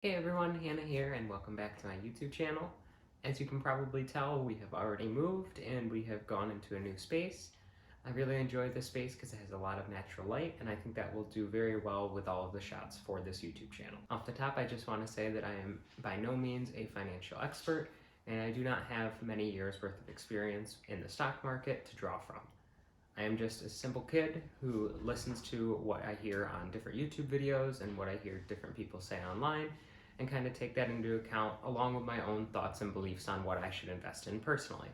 Hey everyone, Hannah here, and welcome back to my YouTube channel. As you can probably tell, we have already moved and we have gone into a new space. I really enjoy this space because it has a lot of natural light, and I think that will do very well with all of the shots for this YouTube channel. Off the top, I just want to say that I am by no means a financial expert, and I do not have many years worth of experience in the stock market to draw from. I am just a simple kid who listens to what I hear on different YouTube videos and what I hear different people say online, and kind of take that into account along with my own thoughts and beliefs on what I should invest in personally.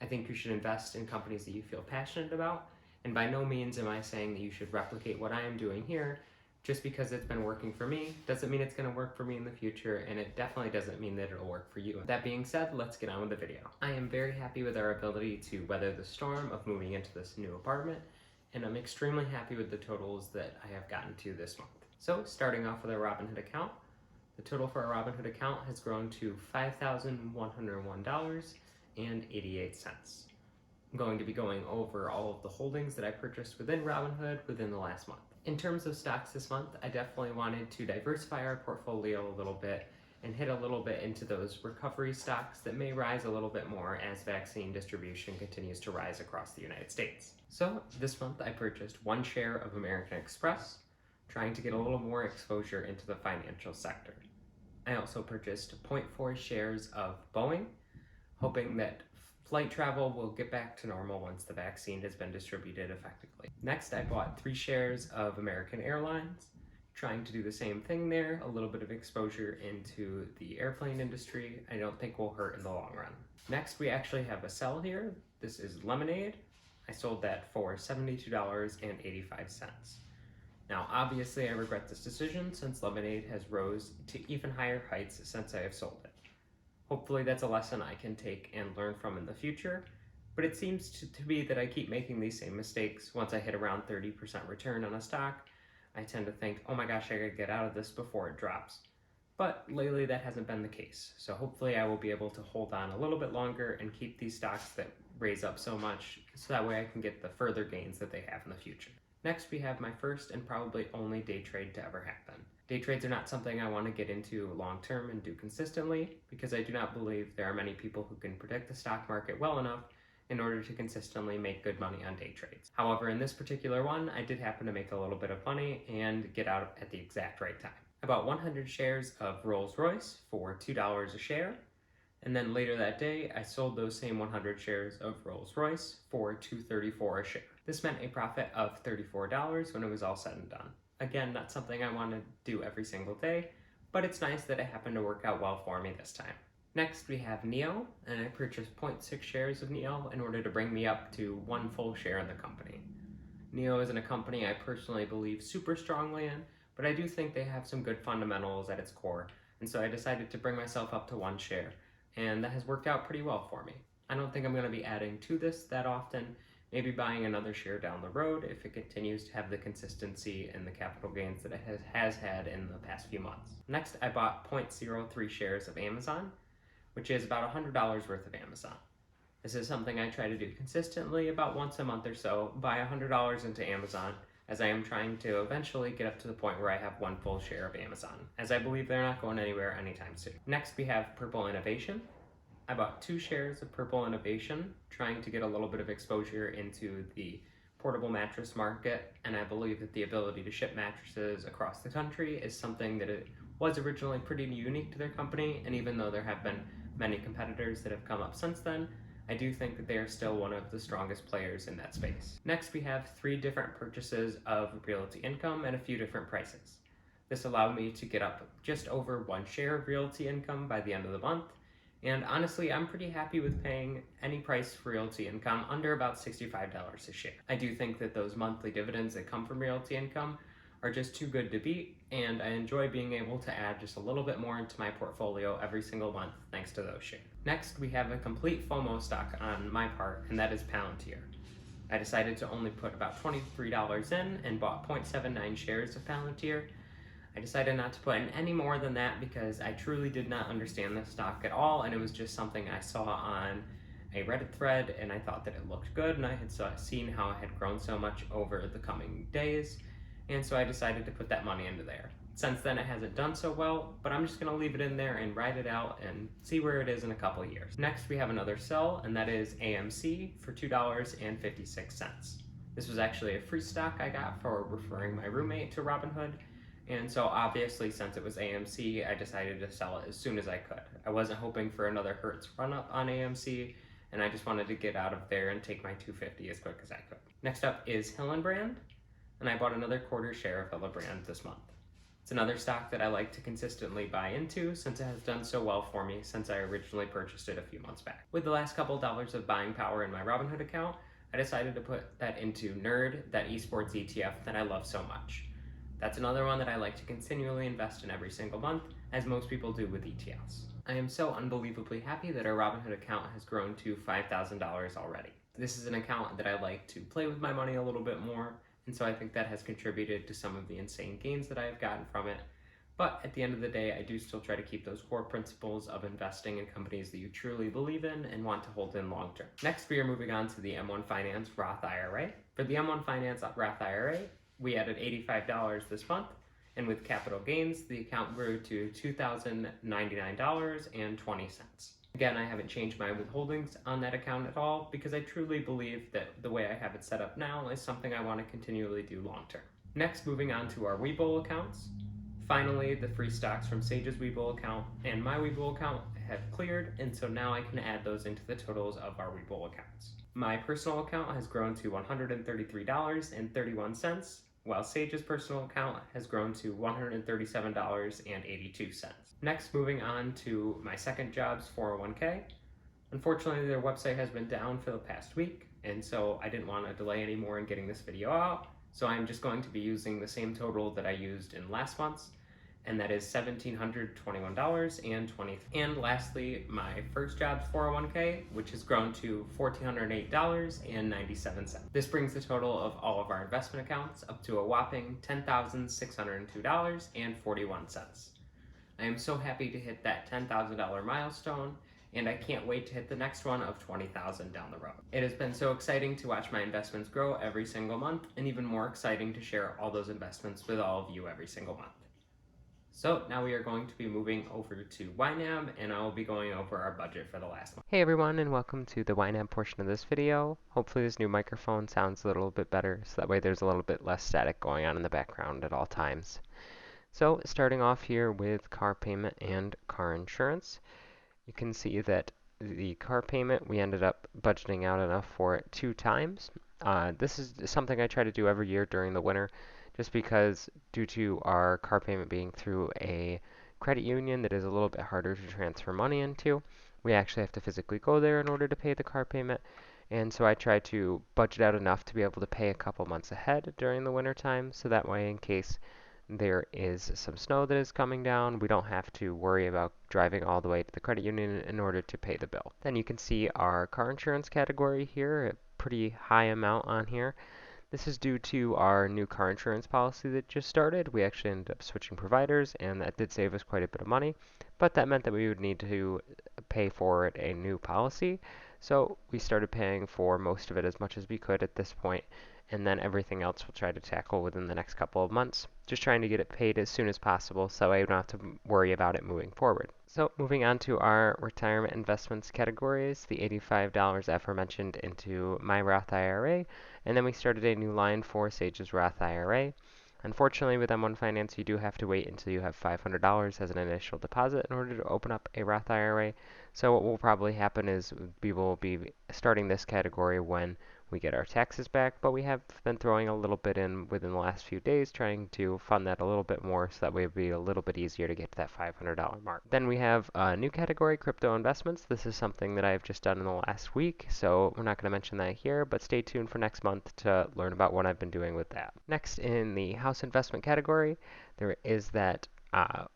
I think you should invest in companies that you feel passionate about, and by no means am I saying that you should replicate what I am doing here. Just because it's been working for me doesn't mean it's going to work for me in the future, and it definitely doesn't mean that it'll work for you. That being said, let's get on with the video. I am very happy with our ability to weather the storm of moving into this new apartment, and I'm extremely happy with the totals that I have gotten to this month. So starting off with our Robinhood account, the total for our Robinhood account has grown to $5,101.88. I'm going to be going over all of the holdings that I purchased within Robinhood within the last month. In terms of stocks this month, I definitely wanted to diversify our portfolio a little bit and hit a little bit into those recovery stocks that may rise a little bit more as vaccine distribution continues to rise across the United States. So this month I purchased 1 share of American Express, trying to get a little more exposure into the financial sector. I also purchased 0.4 shares of Boeing, hoping that flight travel will get back to normal once the vaccine has been distributed effectively. Next, I bought 3 shares of American Airlines, trying to do the same thing there, a little bit of exposure into the airplane industry. I don't think will hurt in the long run. Next, we actually have a sell here. This is Lemonade. I sold that for $72.85. Now, obviously, I regret this decision since Lemonade has rose to even higher heights since I have sold it. Hopefully that's a lesson I can take and learn from in the future, but it seems to be that I keep making these same mistakes. Once I hit around 30% return on a stock, I tend to think, oh my gosh, I gotta get out of this before it drops. But lately that hasn't been the case, so hopefully I will be able to hold on a little bit longer and keep these stocks that raise up so much, so that way I can get the further gains that they have in the future. Next, we have my first and probably only day trade to ever happen. Day trades are not something I want to get into long term and do consistently, because I do not believe there are many people who can predict the stock market well enough in order to consistently make good money on day trades. However, in this particular one, I did happen to make a little bit of money and get out at the exact right time. I bought 100 shares of Rolls-Royce for $2 a share, and then later that day, I sold those same 100 shares of Rolls-Royce for $2.34 a share. This meant a profit of $34 when it was all said and done. Again, not something I want to do every single day, but it's nice that it happened to work out well for me this time. Next, we have NIO, and I purchased 0.6 shares of NIO in order to bring me up to 1 full share in the company. NIO isn't a company I personally believe super strongly in, but I do think they have some good fundamentals at its core, and so I decided to bring myself up to 1 share, and that has worked out pretty well for me. I don't think I'm going to be adding to this that often, maybe buying another share down the road if it continues to have the consistency and the capital gains that it has had in the past few months. Next, I bought 0.03 shares of Amazon, which is about $100 worth of Amazon. This is something I try to do consistently about once a month or so, buy $100 into Amazon, as I am trying to eventually get up to the point where I have 1 full share of Amazon, as I believe they're not going anywhere anytime soon. Next, we have Purple Innovation. I bought 2 shares of Purple Innovation, trying to get a little bit of exposure into the portable mattress market, and I believe that the ability to ship mattresses across the country is something that it was originally pretty unique to their company, and even though there have been many competitors that have come up since then, I do think that they are still one of the strongest players in that space. Next, we have 3 different purchases of Realty Income at a few different prices. This allowed me to get up just over 1 share of Realty Income by the end of the month, and honestly, I'm pretty happy with paying any price for Realty Income under about $65 a share. I do think that those monthly dividends that come from Realty Income are just too good to beat, and I enjoy being able to add just a little bit more into my portfolio every single month thanks to those shares. Next, we have a complete FOMO stock on my part, and that is Palantir. I decided to only put about $23 in and bought 0.79 shares of Palantir. I decided not to put in any more than that because I truly did not understand this stock at all, and it was just something I saw on a Reddit thread, and I thought that it looked good, and I had seen how it had grown so much over the coming days, and so I decided to put that money into there. Since then, it hasn't done so well, but I'm just going to leave it in there and ride it out and see where it is in a couple years. Next, we have another sell, and that is AMC for $2.56. This was actually a free stock I got for referring my roommate to Robinhood, and so obviously, since it was AMC, I decided to sell it as soon as I could. I wasn't hoping for another Hertz run up on AMC, and I just wanted to get out of there and take my 250 as quick as I could. Next up is Hillenbrand, and I bought another quarter share of Hillenbrand this month. It's another stock that I like to consistently buy into since it has done so well for me since I originally purchased it a few months back. With the last couple dollars of buying power in my Robinhood account, I decided to put that into Nerd, that esports ETF that I love so much. That's another one that I like to continually invest in every single month, as most people do with ETFs. I am so unbelievably happy that our Robinhood account has grown to $5,000 already. This is an account that I like to play with my money a little bit more, and so I think that has contributed to some of the insane gains that I have gotten from it. But at the end of the day, I do still try to keep those core principles of investing in companies that you truly believe in and want to hold in long term. Next, we are moving on to the M1 Finance Roth IRA. For the M1 Finance Roth IRA, we added $85 this month, and with capital gains, the account grew to $2,099.20. Again, I haven't changed my withholdings on that account at all because I truly believe that the way I have it set up now is something I want to continually do long term. Next, moving on to our Webull accounts. Finally, the free stocks from Sage's Webull account and my Webull account have cleared, and so now I can add those into the totals of our Webull accounts. My personal account has grown to $133.31, while Sage's personal account has grown to $137.82. Next, moving on to my second job's 401k. Unfortunately, their website has been down for the past week, and so I didn't want to delay anymore in getting this video out, so I'm just going to be using the same total that I used in last month's, and that is $1,721.20. And lastly, my first job's 401k, which has grown to $1,408.97. This brings the total of all of our investment accounts up to a whopping $10,602.41. I am so happy to hit that $10,000 milestone, and I can't wait to hit the next one of $20,000 down the road. It has been so exciting to watch my investments grow every single month, and even more exciting to share all those investments with all of you every single month. So now we are going to be moving over to YNAB, and I will be going over our budget for the last month. Hey everyone, and welcome to the YNAB portion of this video. Hopefully this new microphone sounds a little bit better, so that way there's a little bit less static going on in the background at all times. So starting off here with car payment and car insurance, you can see that the car payment, we ended up budgeting out enough for it 2 times. This is something I try to do every year during the winter, just because due to our car payment being through a credit union that is a little bit harder to transfer money into, we actually have to physically go there in order to pay the car payment. And so I try to budget out enough to be able to pay a couple months ahead during the winter time, so that way in case there is some snow that is coming down, we don't have to worry about driving all the way to the credit union in order to pay the bill. Then you can see our car insurance category here, a pretty high amount on here. This is due to our new car insurance policy that just started. We actually ended up switching providers, and that did save us quite a bit of money, but that meant that we would need to pay for it a new policy. So we started paying for most of it as much as we could at this point, and then everything else we'll try to tackle within the next couple of months. Just trying to get it paid as soon as possible so I don't have to worry about it moving forward. So moving on to our retirement investments categories, the $85 aforementioned into my Roth IRA, and then we started a new line for Sage's Roth IRA. Unfortunately, with M1 Finance, you do have to wait until you have $500 as an initial deposit in order to open up a Roth IRA. So what will probably happen is we will be starting this category when we get our taxes back, but we have been throwing a little bit in within the last few days, trying to fund that a little bit more so that way it'll be a little bit easier to get to that $500 mark. Then we have a new category, crypto investments. This is something that I've just done in the last week, so we're not going to mention that here, but stay tuned for next month to learn about what I've been doing with that. Next, in the house investment category, there is that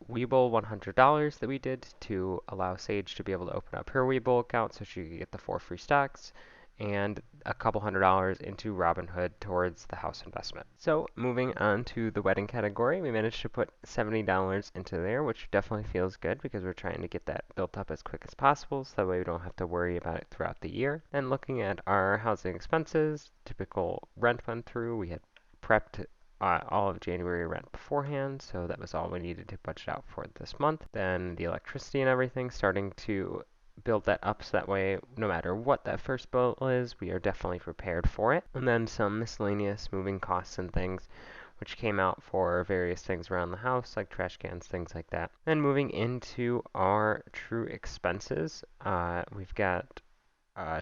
Webull $100 that we did to allow Sage to be able to open up her Webull account so she could get the 4 free stocks, and a couple $100 into Robinhood towards the house investment. So moving on to the wedding category, we managed to put $70 into there, which definitely feels good because we're trying to get that built up as quick as possible so that way we don't have to worry about it throughout the year. And looking at our housing expenses, typical rent went through, we had prepped all of January rent beforehand, so that was all we needed to budget out for this month. Then the electricity and everything, starting to build that up so that way no matter what that first bill is, we are definitely prepared for it. And then some miscellaneous moving costs and things which came out for various things around the house, like trash cans, things like that. Then moving into our true expenses, we've got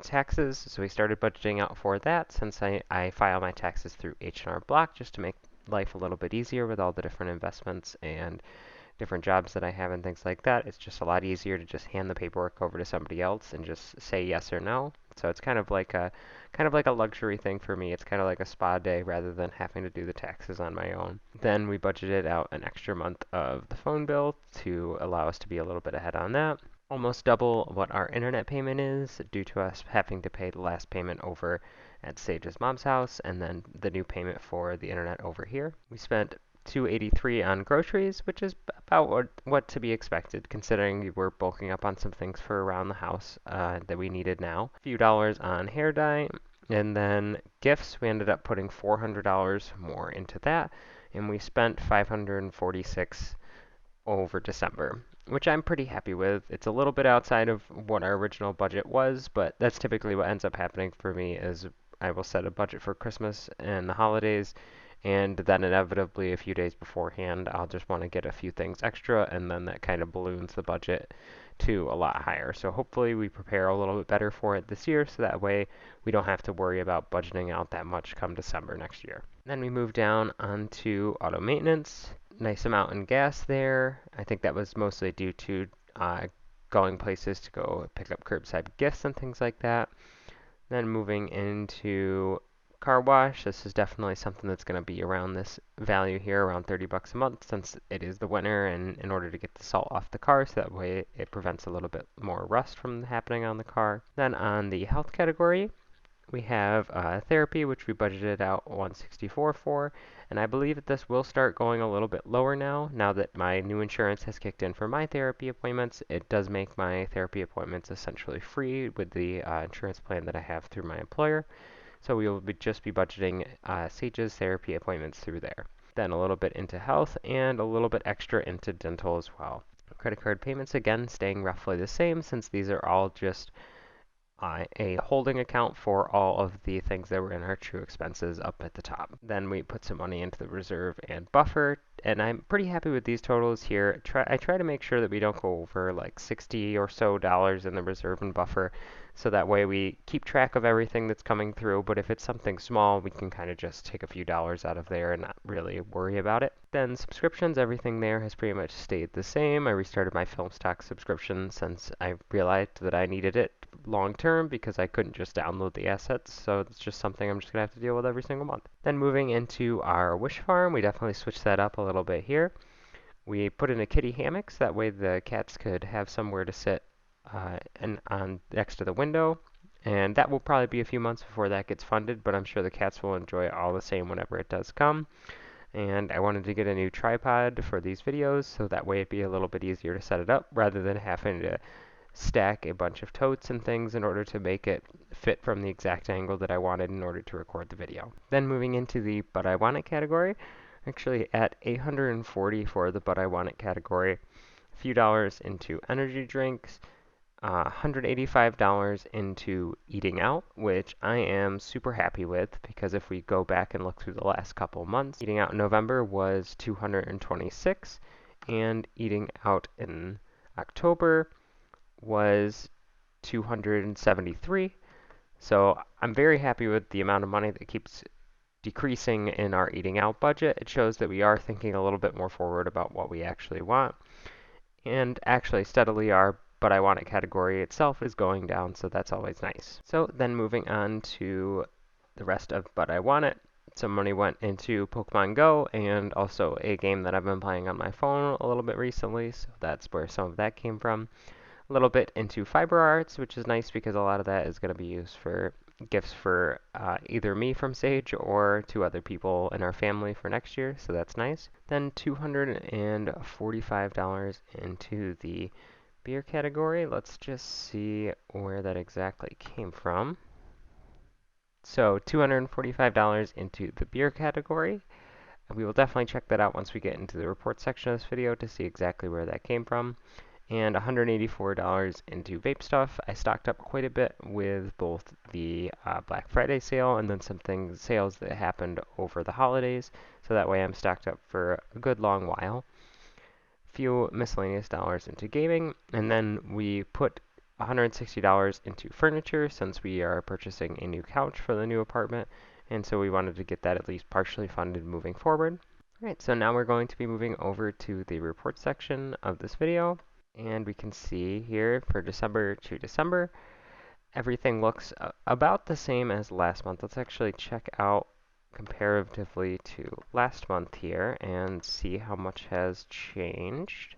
taxes. So we started budgeting out for that since I file my taxes through H&R Block just to make life a little bit easier with all the different investments and different jobs that I have and things like that. It's just a lot easier to just hand the paperwork over to somebody else and just say yes or no. So it's kind of like a luxury thing for me. It's kind of like a spa day rather than having to do the taxes on my own. Then we budgeted out an extra month of the phone bill to allow us to be a little bit ahead on that. Almost double what our internet payment is due to us having to pay the last payment over at Sage's mom's house and then the new payment for the internet over here. We spent $283 on groceries, which is about what to be expected considering we're bulking up on some things for around the house that we needed now. A few dollars on hair dye, and then gifts, we ended up putting $400 more into that, and we spent $546 over December, which I'm pretty happy with. It's a little bit outside of what our original budget was, but that's typically what ends up happening for me is I will set a budget for Christmas and the holidays, and then inevitably a few days beforehand, I'll just want to get a few things extra, and then that kind of balloons the budget to a lot higher. So hopefully we prepare a little bit better for it this year, so that way we don't have to worry about budgeting out that much come December next year. Then we move down onto auto maintenance. Nice amount in gas there. I think that was mostly due to going places to go pick up curbside gifts and things like that. Then moving into car wash. This is definitely something that's going to be around this value here, around 30 bucks a month, since it is the winter, and in order to get the salt off the car, so that way it prevents a little bit more rust from happening on the car. Then on the health category, we have therapy, which we budgeted out 164 for, and I believe that this will start going a little bit lower now that my new insurance has kicked in for my therapy appointments. It does make my therapy appointments essentially free with the insurance plan that I have through my employer. So we will just be budgeting Sage's therapy appointments through there. Then a little bit into health and a little bit extra into dental as well. Credit card payments, again, staying roughly the same since these are all just a holding account for all of the things that were in our true expenses up at the top. Then we put some money into the reserve and buffer, and I'm pretty happy with these totals here. I try to make sure that we don't go over like $60 or so in the reserve and buffer, so that way we keep track of everything that's coming through, but if it's something small, we can kind of just take a few dollars out of there and not really worry about it. Then subscriptions, everything there has pretty much stayed the same. I restarted my Filmstock subscription since I realized that I needed it long term because I couldn't just download the assets, so it's just something I'm just going to have to deal with every single month. Then moving into our wish farm, we definitely switched that up a little bit here. We put in a kitty hammock so that way the cats could have somewhere to sit and on next to the window. And that will probably be a few months before that gets funded, but I'm sure the cats will enjoy it all the same whenever it does come. And I wanted to get a new tripod for these videos so that way it'd be a little bit easier to set it up rather than having to stack a bunch of totes and things in order to make it fit from the exact angle that I wanted in order to record the video. Then moving into the But I Want It category, actually at $840 for the But I Want It category, a few dollars into energy drinks, $185 into eating out, which I am super happy with because if we go back and look through the last couple months, eating out in November was $226, and eating out in October was $273. So I'm very happy with the amount of money that keeps decreasing in our eating out budget. It shows that we are thinking a little bit more forward about what we actually want. And actually, steadily, our But I Want It category itself is going down, so that's always nice. So then moving on to the rest of But I Want It. Some money went into Pokemon Go and also a game that I've been playing on my phone a little bit recently, so that's where some of that came from. A little bit into fiber arts, which is nice because a lot of that is going to be used for gifts for either me from Sage or to other people in our family for next year, so that's nice. Then $245 into the beer category. Let's just see where that exactly came from. So $245 into the beer category. We will definitely check that out once we get into the report section of this video to see exactly where that came from. And $184 into vape stuff. I stocked up quite a bit with both the Black Friday sale and then some sales that happened over the holidays. So that way I'm stocked up for a good long while. Few miscellaneous dollars into gaming, and then we put $160 into furniture since we are purchasing a new couch for the new apartment, and so we wanted to get that at least partially funded moving forward. Alright, so now we're going to be moving over to the report section of this video, and we can see here for December to December, everything looks about the same as last month. Let's actually check out comparatively to last month here and see how much has changed.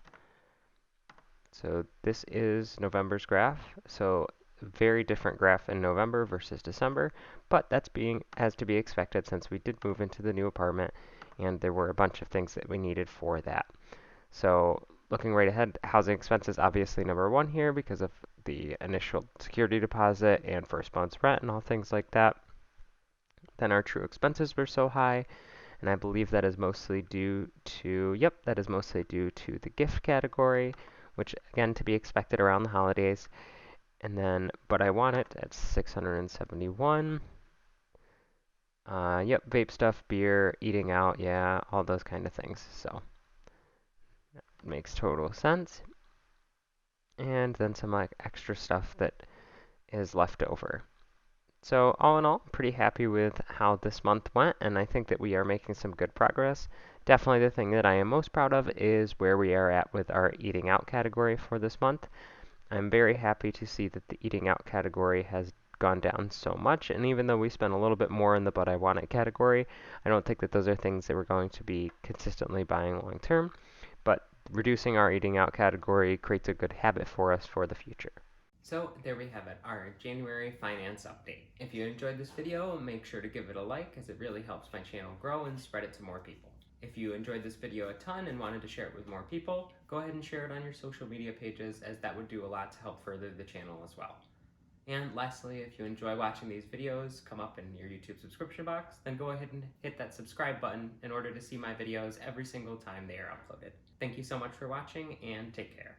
So this is November's graph. So very different graph in November versus December, but that's being as to be expected since we did move into the new apartment and there were a bunch of things that we needed for that. So looking right ahead, housing expenses obviously number one here because of the initial security deposit and first month's rent and all things like that. Then our true expenses were so high, and I believe that is mostly due to, that is mostly due to the gift category, which again to be expected around the holidays. And then, but I want it at 671. Vape stuff, beer, eating out, yeah, all those kind of things. So that makes total sense. And then some like extra stuff that is left over. So all in all, pretty happy with how this month went, and I think that we are making some good progress. Definitely the thing that I am most proud of is where we are at with our eating out category for this month. I'm very happy to see that the eating out category has gone down so much, and even though we spent a little bit more in the but I want it category, I don't think that those are things that we're going to be consistently buying long term, but reducing our eating out category creates a good habit for us for the future. So there we have it, our January finance update. If you enjoyed this video, make sure to give it a like as it really helps my channel grow and spread it to more people. If you enjoyed this video a ton and wanted to share it with more people, go ahead and share it on your social media pages as that would do a lot to help further the channel as well. And lastly, if you enjoy watching these videos come up in your YouTube subscription box, then go ahead and hit that subscribe button in order to see my videos every single time they are uploaded. Thank you so much for watching and take care.